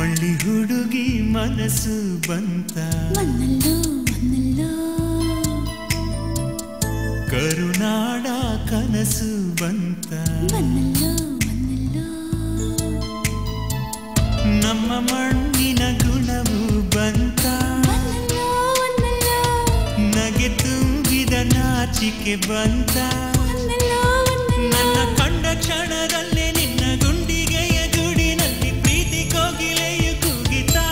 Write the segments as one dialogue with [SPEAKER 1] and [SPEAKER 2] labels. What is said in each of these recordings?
[SPEAKER 1] ಮಳ್ಳಿ ಹುಡುಗಿ ಮನಸ್ಸು ಬಂತ
[SPEAKER 2] ಮನ್ನಲ್ಲೋ ಮನ್ನಲ್ಲೋ
[SPEAKER 1] ಕರುನಾಡ ಕನಸು ಬಂತ
[SPEAKER 2] ಮನ್ನಲ್ಲೋ ಮನ್ನಲ್ಲೋ
[SPEAKER 1] ನಮ್ಮ ಮಣ್ಣಿನ ಗುಣವು ಬಂತ
[SPEAKER 2] ಮನ್ನಲ್ಲೋ ಮನ್ನಲ್ಲೋ
[SPEAKER 1] ನಗೆ ತುಂಬಿದ ನಾಚಿಕೆ ಬಂತ
[SPEAKER 2] ಮನ್ನಲ್ಲೋ ಮನ್ನಲ್ಲೋ
[SPEAKER 1] ನನ್ನ ಕಂಡ ಕ್ಷಣದಲ್ಲೇ ನಿನ್ನ ಗುಂಡಿಗೆಯ ಜುಡಿನಲ್ಲಿ ಪ್ರೀತಿ ಕೋಗಿಲೆಯು ಕೂಗಿತಾ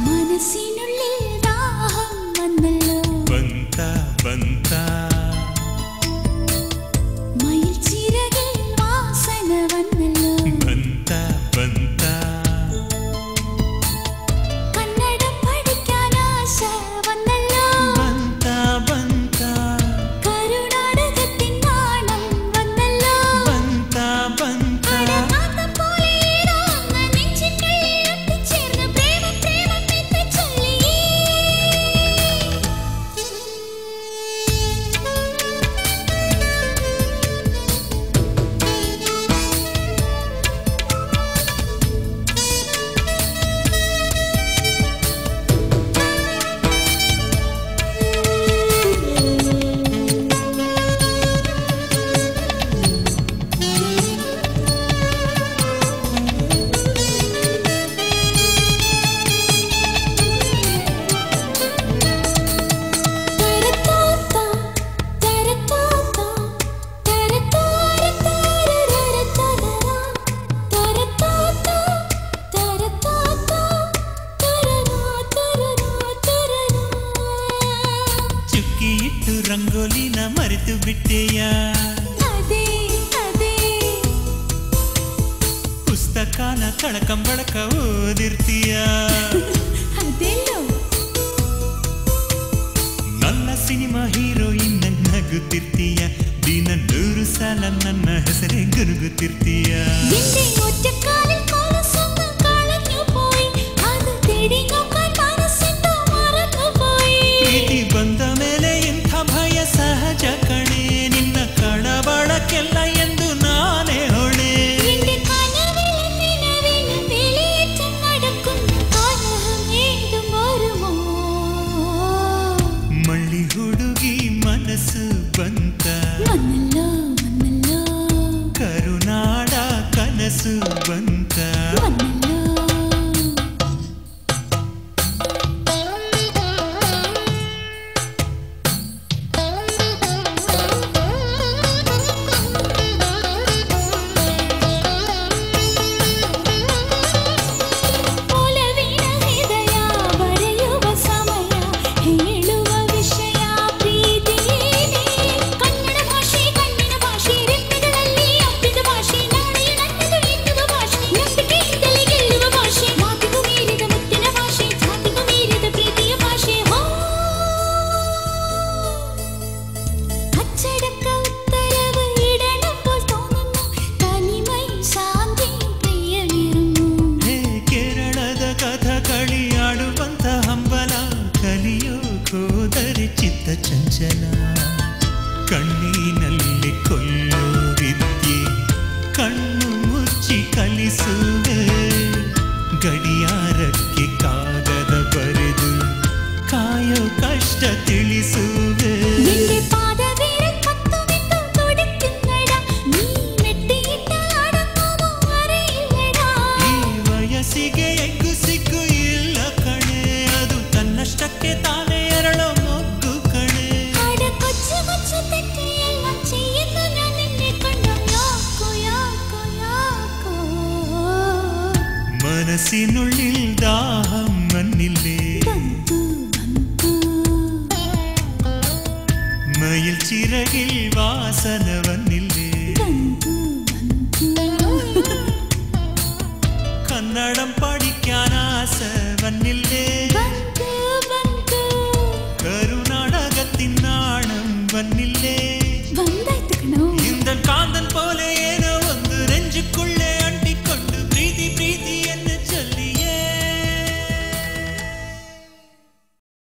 [SPEAKER 2] ಮನಸ್ಸಿನುಳ್ಳಿ ದಾಹಂ ಮನ್ನಲ್ಲೋ
[SPEAKER 1] ಬಂತ ಬಂತ
[SPEAKER 2] മയിൽ ചിറകിൽ വാസന വന്നല്ലോ
[SPEAKER 1] ಬಂತ ಬಂತ
[SPEAKER 2] കന്നഡം പഠിക്കാൻ ആശ വന്നല്ലോ
[SPEAKER 1] ಬಂತ ಬಂತ
[SPEAKER 2] കരുനാടകത്തിൻ നാണം വന്നല്ലോ
[SPEAKER 1] ಬಂತ ಬಂತ
[SPEAKER 2] അടകാത്ത പോലെ ഏതോ ഒന്ന് നെഞ്ചിനുള്ളിൽ ഒട്ടിച്ചേർന്ന് പ്രേമം പ്രേമം എന്ന് ചൊല്ലി
[SPEAKER 1] ಚುಕ್ಕಿಯಿಟ್ಟು ರಂಗೋಲಿನ ಮರೆತು ಬಿಟ್ಟೆಯ
[SPEAKER 2] ಅದೇ ಅದೇ
[SPEAKER 1] ಪುಸ್ತಕನ ಕಳಕಂಬಳಕ ಓದಿರ್ತೀಯ
[SPEAKER 2] ಅದೆಲ್ಲೋ
[SPEAKER 1] ನನ್ನ ಸಿನಿಮಾ ಹೀರೋಯಿನ್ ನಗುತ್ತಿರ್ತೀಯ ದಿನ 100 ಸಲ ನನ್ನ ಹೆಸರೇ ಗುರುಗುತ್ತಿರ್ತೀಯ
[SPEAKER 2] എന്റെ ഒറ്റക്കാലിൽ കൊലുസൊന്ന് കളഞ്ഞു പോയി അത് തേടി നോക്കാൻ മനസ്സെന്തോ മറന്നുപോയി
[SPEAKER 1] ಪ್ರೀತಿ ಬಂದ ಮೇಲೆ ಇಂಥ ಭಯ ಸಹಜ ಕಣೆ ನಿನ್ನ ಕಳವಳಕ್ಕೆಲ್ಲ ಎಂದು ನಾನೇ ಹೊಣೆ
[SPEAKER 2] എന്റെ കനവിലും നിലവിലും വേലിയേറ്റം നടക്കുന്ന കലഹം ഏതും വരുമോ
[SPEAKER 1] ಮಳ್ಳಿ ಹುಡುಗಿ ಮನಸ್ಸು ಬಂತ
[SPEAKER 2] വന്നല്ലോ വന്നല്ലോ
[SPEAKER 1] ಕರುನಾಡ ಕನಸು ಬಂತ
[SPEAKER 2] വന്നല്ലോ ಒಲವಿನ ಹೃದಯ ಬರೆಯುವ ಸಮಯ ಹೇಳುವ ವಿಷಯ ಪ್ರೀತಿಯೇನೆ ಕನ್ನಡ ಭಾಷೆ ಕಣ್ಣಿನ ಭಾಷೆ ರೆಪ್ಪೆಗಳಲ್ಲಿ ಅಪ್ಪಿದ ಭಾಷೆ ನಾಳೆಯ ನನ್ನದು ಎನ್ನುವ ಭಾಷೆ ನಂಬಿಕೆಯಿಂದಲೇ ಗೆಲ್ಲುವ ಭಾಷೆ ಮಾತಿಗೂ ಮೀರಿದ ಮುತ್ತಿನ ಭಾಷೆ ಜಾತಿಗೂ ಮೀರಿದ ಪ್ರೀತಿಯ ಭಾಷೆ ಹೋ അച്ചടക്ക ഉത്തരവ് ഇടണപ്പോൾ തോന്നുന്നു തനിമയും ശാന്തിയും പ്രിയമിരുന്നു
[SPEAKER 1] ಹೇ ಕೇರಳದ ಕಥಕಳಿ ಆಡುವಂತ ಹಂಬಲ ಕಲಿಯೋ ಹೋದರೆ ಚಿತ್ತ ಚಂಚಲ ಕಣ್ಣಿನಲ್ಲಿ ಕೊಲ್ಲೋ ವಿದ್ಯೆ ಕಣ್ಣು ಮುಚ್ಚಿ ಕಲಿಸುವೆ ಗಡಿಯಾರಕ್ಕೆ ಕಾಗದ ಬರೆದು ಕಾಯೋ ಕಷ್ಟ ತಿಳಿಸುವೆ
[SPEAKER 2] എന്റെ പാദവിരൽ കത്തുവിട്ടു തുടിക്കുന്നടാ നീ മെട്ടിയിട്ട അടങ്ങുമോ അറിയില്ലടാ
[SPEAKER 1] ಈ ವಯಸ್ಸಿಗೆ ಎಗ್ಗು ಸಿಗ್ಗು ಇಲ್ಲ ಕಣೆ ಅದು ತನ್ನಷ್ಟಕ್ಕೆ ತಾನೇ ಎರಳೋ ಮೊಗ್ಗು ಕಣೆ
[SPEAKER 2] അട കൊച്ചു കൊച്ചു തെറ്റിയെല്ലാം ചെയ്യുന്നു ഞാൻ നിന്നെ കണ്ടു യാക്കോ യാക്കോ യാക്കോ
[SPEAKER 1] ಮನಸ್ಸಿನುಳ್ಳಿಲ್ ದಾಹಂ ಮಣ್ಣಿಲ್ಲೇ
[SPEAKER 2] ಬಂತು ಬಂತು
[SPEAKER 1] മയിൽ ചിറകിൽ വാസനവന്നില്ലേ
[SPEAKER 2] ಬಂತು ಬಂತು
[SPEAKER 1] കന്നഡം പഠിക്കാൻ ആശ വന്നില്ലേ
[SPEAKER 2] ಬಂತು ಬಂತು
[SPEAKER 1] കരുനാടകത്തിൻ നാണം വന്നില്ലേ